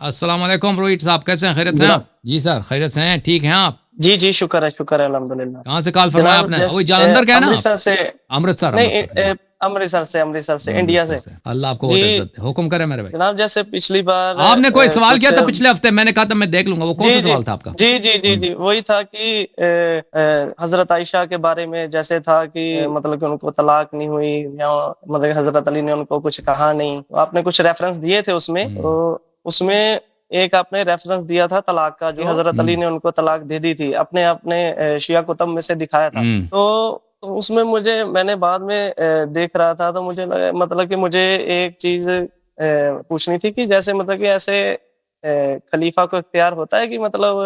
السلام علیکم روہت صاحب، کیسے ہیں؟ خیریت سے ہیں آپ؟ جی سر خیریت سے ہیں، ٹھیک ہیں آپ؟ جی شکر ہے الحمدللہ۔ کہاں سے کال فرمایا آپ نے؟ وہی جالندھر کا ہے نا؟ امرتسر سے امرتسر نہیں، امرتسر سے انڈیا سے۔ اللہ آپ کو جی بہت عزت دے، حکم کرے میرے بھائی۔ جناب جیسے پچھلی بار آپ نے کوئی سوال کیا تھا پچھلے ہفتے، میں نے کہا تھا میں دیکھ لوں گا، وہ کون سا سوال تھا آپ کا؟ جی وہی تھا کہ حضرت عائشہ کے بارے میں جیسے تھا کہ مطلب کہ ان کو طلاق نہیں ہوئی یا مطلب حضرت علی نے ان کو کچھ کہا نہیں، آپ نے کچھ ریفرنس دیے تھے اس میں، اس میں ایک آپ نے ریفرنس دیا تھا طلاق کا، جو حضرت علی نے ان کو طلاق دے دی تھی، اپنے شیعہ کتب میں سے دکھایا تھا۔ تو اس میں میں نے بعد میں دیکھ رہا تھا، تو مجھے مطلب کہ مجھے ایک چیز پوچھنی تھی کہ جیسے مطلب کہ ایسے خلیفہ کو اختیار ہوتا ہے کہ مطلب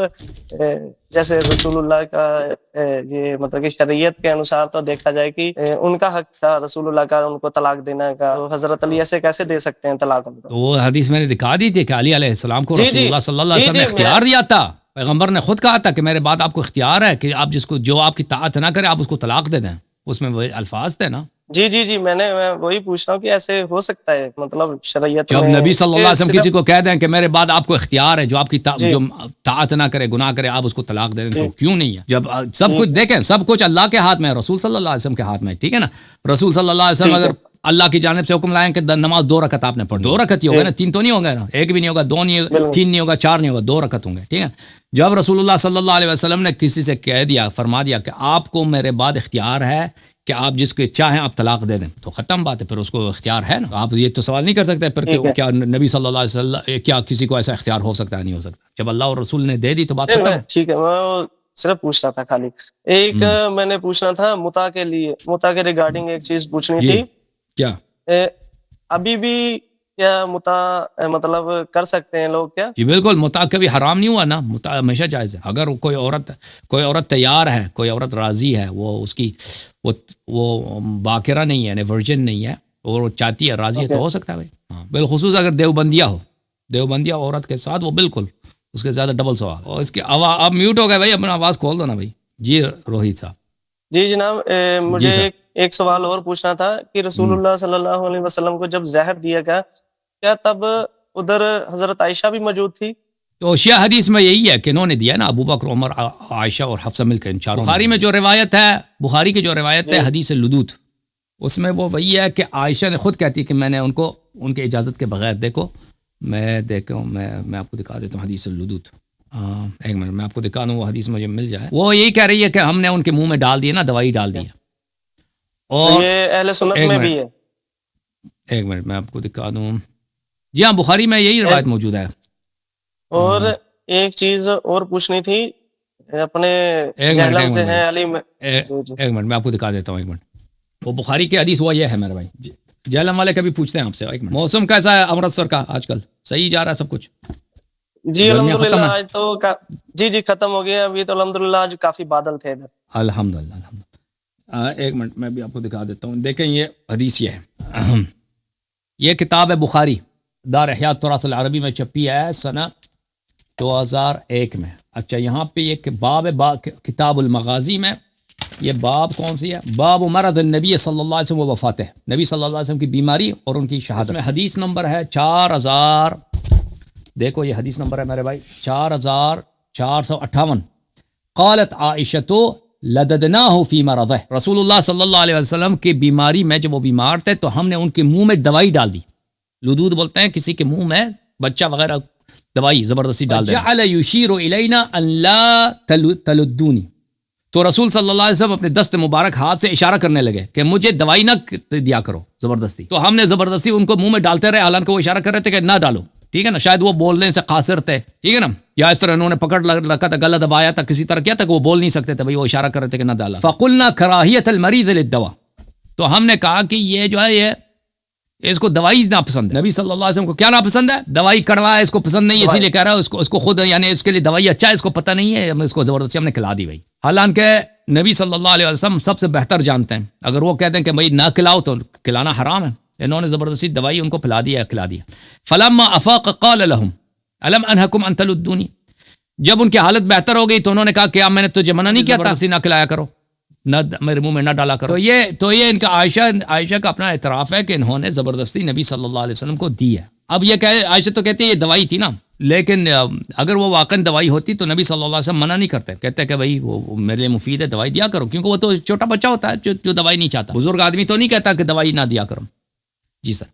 جیسے رسول اللہ کا یہ مطلب کہ شریعت کے انوسار تو دیکھا جائے کہ ان کا حق تھا رسول اللہ کا ان کو طلاق دینا کا، تو حضرت علی ایسے کیسے دے سکتے ہیں طلاق ان کو؟ تو وہ حدیث میں نے دکھا دی تھی کہ علی علیہ السلام کو رسول اللہ صلی اللہ علیہ وسلم نے اختیار دیا تھا، پیغمبر نے خود کہا تھا کہ میرے بعد آپ کو اختیار ہے کہ آپ جو آپ کی طاعت نہ کرے آپ اس کو طلاق دے دیں، اس میں وہ الفاظ تھے نا۔ جی میں وہی پوچھ رہا ہوں کہ ایسے ہو سکتا ہے مطلب شریعت جب میں نبی صلی اللہ علیہ وسلم کسی کو کہہ دیں کہ میرے بعد آپ کو اختیار ہے، جو آپ کی جو طاعت نہ کرے گناہ کرے آپ اس کو طلاق دے دیں، تو کیوں نہیں ہے؟ جب سب کچھ دیکھیں، سب کچھ اللہ کے ہاتھ میں ہے، رسول صلی اللہ علیہ وسلم کے ہاتھ میں ہے، ٹھیک ہے نا؟ رسول صلی اللہ علیہ وسلم اگر اللہ کی جانب سے حکم لائیں کہ نماز 2 رکعت آپ نے پڑھ، 2 رکعت ہی ہوگا نا، 3 تو نہیں ہوگا نا، 1 بھی نہیں ہوگا، 2 نہیں ہوگا، 3 نہیں ہوگا، 4 نہیں ہوگا، 2 رکعت ہوں گے، ٹھیک ہے؟ جب رسول اللہ صلی اللہ علیہ وسلم نے کسی سے کہہ دیا، فرما دیا کہ آپ کو میرے بعد اختیار ہے کہ آپ جس کو چاہیں آپ طلاق دے دیں، تو ختم بات ہے، پھر اس کو اختیار ہے نا۔ آپ یہ تو سوال نہیں کر سکتے پھر کہ کیا نبی صلی اللہ علیہ وسلم کیا کسی کو ایسا اختیار ہو سکتا ہے؟ نہیں ہو سکتا، جب اللہ اور رسول نے دے دی تو بات ختم۔ ٹھیک ہے، میں صرف پوچھ رہا تھا خالی ایک میں نے پوچھنا تھا متا کے ریگارڈنگ ایک چیز پوچھنی تھی۔ کیا ابھی بھی کیا متا مطلب کر سکتے ہیں لوگ کیا؟ جی بالکل، متا کبھی حرام نہیں ہوا نا، متا ہمیشہ جائز ہے۔ اگر کوئی عورت تیار ہے، کوئی عورت راضی ہے، وہ اس کی وہ باکرہ نہیں ہے، یعنی ورجن نہیں ہے، اور وہ چاہتی ہے، راضی ہے، تو ہو سکتا ہے بھائی، ہاں بالخصوص اگر دیوبندیہ عورت کے ساتھ، وہ بالکل اس کے زیادہ ڈبل سوال۔ اور اس کی آپ میوٹ ہو گئے بھائی، اپنا آواز کھول دو نا بھائی۔ جی روہت صاحب۔ جی جناب، مجھے ایک سوال اور پوچھنا تھا کہ رسول اللہ صلی اللہ علیہ وسلم کو جب زہر دیا گیا، کیا تب ادھر حضرت عائشہ بھی موجود تھی؟ تو شیعہ حدیث میں یہی ہے کہ انہوں نے دیا نا، ابو بکر، عمر، عائشہ اور حفصہ مل کے ان چاروں۔ بخاری میں جو روایت ہے، بخاری کی جو روایت ہے حدیث لدود، اس میں وہ وہی ہے کہ عائشہ نے خود کہتی کہ میں نے ان کو ان کے اجازت کے بغیر میں آپ کو دکھا دیتا ہوں حدیث لدود، ایک منٹ میں آپ کو دکھا دوں، وہ حدیث مجھے مل جائے۔ وہ یہی کہہ رہی ہے کہ ہم نے ان کے منہ میں ڈال دیے نا، دوائی ڈال دی ہے۔ اور یہ اہل سنت میں بھی ہے؟ ایک منٹ میں آپ کو دکھا دوں، جی ہاں بخاری میں یہی روایت موجود ہے۔ اور ایک چیز اور پوچھنی تھی، اپنے جہلم سے ہیں علی میں، ایک منٹ میں آپ کو دکھا دیتا ہوں، ایک منٹ۔ وہ بخاری کی حدیث وہ یہ ہے میرے بھائی، جہلم والے کبھی پوچھتے ہیں آپ سے۔ ایک منٹ، موسم کیسا ہے امرتسر کا آج کل؟ صحیح جا رہا ہے سب کچھ؟ جی الحمدللہ آج تو جی ختم ہو گیا، ابھی تو الحمدللہ آج کافی بادل تھے۔ الحمدللہ ایک منٹ میں بھی آپ کو دکھا دیتا ہوں، دیکھیں یہ حدیث یہ ہے، یہ کتاب ہے بخاری، دار احیاء التراث العربی میں چھپی ہے سنہ 2001 میں۔ اچھا یہاں پہ یہ باب کتاب المغازی میں، یہ باب کون سی ہے؟ باب مرض النبی صلی اللہ علیہ وسلم و وفاتہ، نبی صلی اللہ علیہ وسلم کی بیماری اور ان کی شہادت میں۔ حدیث نمبر ہے 4000، دیکھو یہ حدیث نمبر ہے میرے بھائی 4458۔ قالت عائشہ لددناہ فی مرضہ، رسول اللہ صلی اللہ علیہ وسلم کی بیماری میں جب وہ بیمار تھے تو ہم نے ان کے منہ میں دوائی ڈال دی۔ لدود بولتے ہیں کسی کے منہ میں بچہ وغیرہ دوائی زبردستی ڈال دیں۔ جعل یشیر الینا ان لا تلدونی، تو رسول صلی اللہ علیہ وسلم اپنے دست مبارک ہاتھ سے اشارہ کرنے لگے کہ مجھے دوائی نہ دیا کرو زبردستی، تو ہم نے زبردستی ان کو منہ میں ڈالتے رہے، حالانکہ وہ اشارہ کر رہے تھے کہ نہ ڈالو، ٹھیک ہے نا؟ شاید وہ بولنے سے قاصر تھے، ٹھیک ہے نا، یا اس طرح انہوں نے پکڑ رکھا تھا، گلا دبایا تھا، کسی طرح کیا تھا کہ وہ بول نہیں سکتے تھے، بھئی وہ اشارہ کر رہے تھے کہ نہ ڈالا۔ فقلنا کراہیت المریض للدواء، تو ہم نے کہا کہ یہ جو ہے یہ اس کو دوائی نہ پسند ہے، نبی صلی اللہ علیہ وسلم کو کیا نہ پسند ہے؟ دوائی کڑوا ہے، اس کو پسند نہیں ہے، اسی لیے کہہ رہا ہے اس کو خود، یعنی اس کے لیے دوائی اچھا ہے، اس کو پتہ نہیں ہے، اس کو زبردستی ہم نے کھلا دی بھائی۔ حالانکہ نبی صلی اللہ علیہ وسلم سب سے بہتر جانتے ہیں، اگر وہ کہتے ہیں کہ بھائی نہ کھلاؤ تو کھلانا حرام ہے، انہوں نے زبردستی دوائی ان کو پلا دیا۔ فلما افاق قال لهم الم انهكم ان تلدونی، جب ان کی حالت بہتر ہو گئی تو انہوں نے کہا کہ میں نے تجھے منع نہیں کیا تھا نہ کھلایا کرو، نہ میرے منہ میں نہ ڈالا کرو۔ تو یہ ان کا عائشہ کا اپنا اعتراف ہے کہ انہوں نے زبردستی نبی صلی اللہ علیہ وسلم کو دی ہے۔ اب یہ کہ عائشہ تو کہتے ہیں یہ دوائی تھی نا، لیکن اگر وہ واقعا دوائی ہوتی تو نبی صلی اللہ علیہ وسلم منع نہیں کرتے، کہتے کہ بھائی وہ میرے لیے مفید ہے، دوائی دیا کرو، کیونکہ وہ تو چھوٹا بچہ ہوتا ہے جو دوائی نہیں چاہتا، بزرگ آدمی تو نہیں کہتا کہ دوائی نہ دیا کرو. جی سر.